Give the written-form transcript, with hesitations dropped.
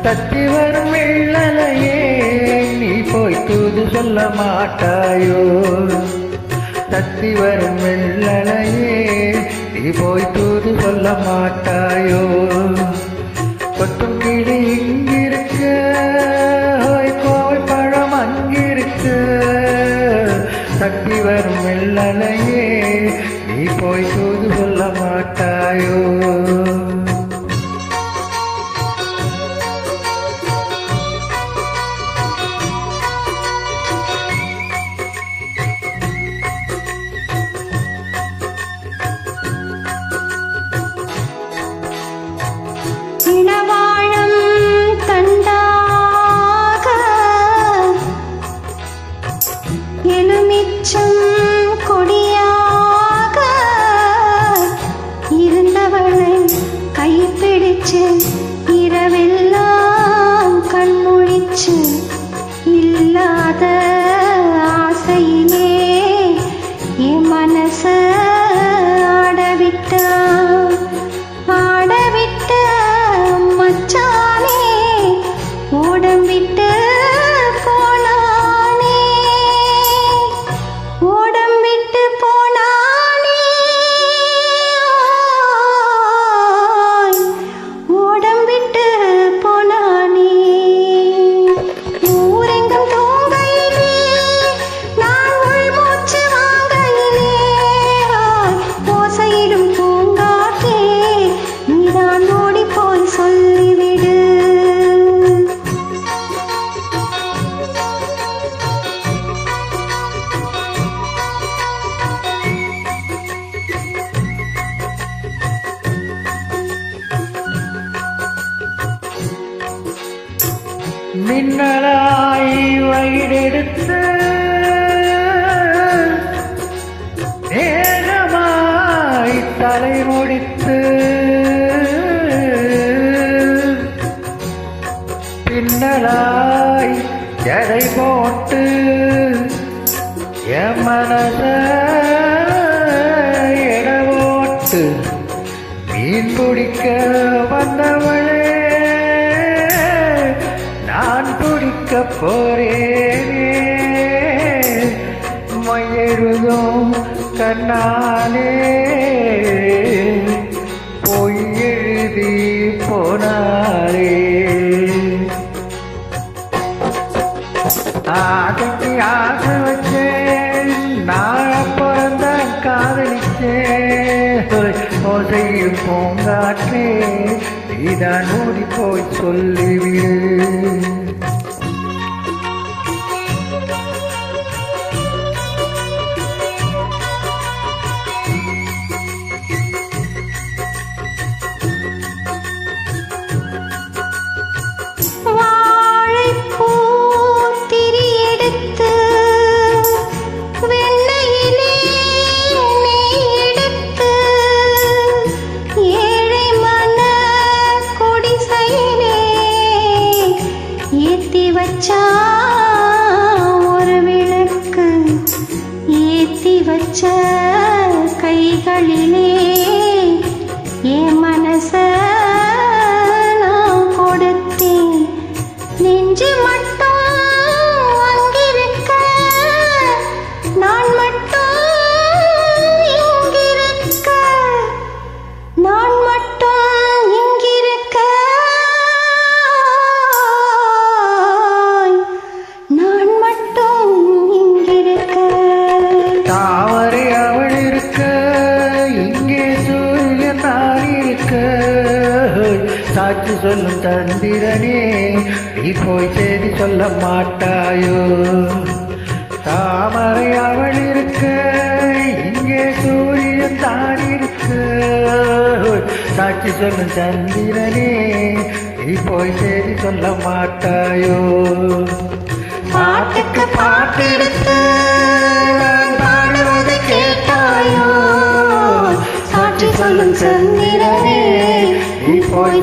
தத்தி வரும் வெள்ளலையே நீ போய் தூது சொல்ல மாட்டாயோ? தத்தி வரும் வெள்ளலையே நீ போய் தூது சொல்ல மாட்டாயோ? கொட்டும் கிளி இங்கிருக்க, கோவை பழம் அங்கிருக்க, தத்தி வரும் வெள்ளலையே நீ போய் தூது சொல்ல மாட்டாயோ? இனவாழம் தண்டாக எலுமிச்சம் கொடியாக இருந்தவளை கைப்பிடிச்சு இரவெல்லாம் கண்முழிச்சு இல்லாத ஆசையிலே என் மனச ஆடவிட்ட மச்சானே ஓடம் விட்டு போனானே, ஓடம் விட்டு போனானே, ஓடம் விட்டு போனானே. ஊரெங்கும் தூங்கையிலே நான் உள்மூச்சு வாங்கையிலே ஓசையிடும் பூங்காற்றே நீதான் ஓடி போய் சொல்லிவிடு. மின்னலாய் வயிறெடுத்து நேரமாய் தலை முடித்து பின்னலாய் எடை போட்டு என் மனத எடவோட்டு மீன் பிடிக்க வந்தவளே நான் பிடிக்க போறேனே. மையெழுதும் கண்ணாலே பொய் எழுதி போனாரே. ஆசைக்கு ஆசை வச்சேன், நான் பிறந்த காதலிச்சேன். ஓசையில் பூங்காற்றே நீதான் ஓடி போய் சொல்லிவிடு. ஒரு விளக்கு ஏத்தி வச்ச கைகளிலே என் மனச நான் கொடுத்தேன். நெஞ்சு மட்டும் அங்கிருக்க, நான் மட்டும் இங்கிருக்க, நான் மட்டும் இங்கிருக்க, நான் மட்டும் இங்கிருக்க. தாமரை அவள் இருக்க, இங்கே சூரியன் நான் இருக்க, சாட்சி சொல்லும் தந்திரனே நீ போய் செய்தி சொல்ல மாட்டாயோ? தாமரை அவள் இருக்க, இங்கே சூரியன் தான் இருக்க, சாட்சி சொல்லும் தந்திரனே நீ போய் செய்தி சொல்ல மாட்டாயோ? பாட்டுக்கு பாட்டு எடுத்து பாடுவது கேட்டாயோ? சாட்சி சொல்லும் சந்திரனே நீ போய்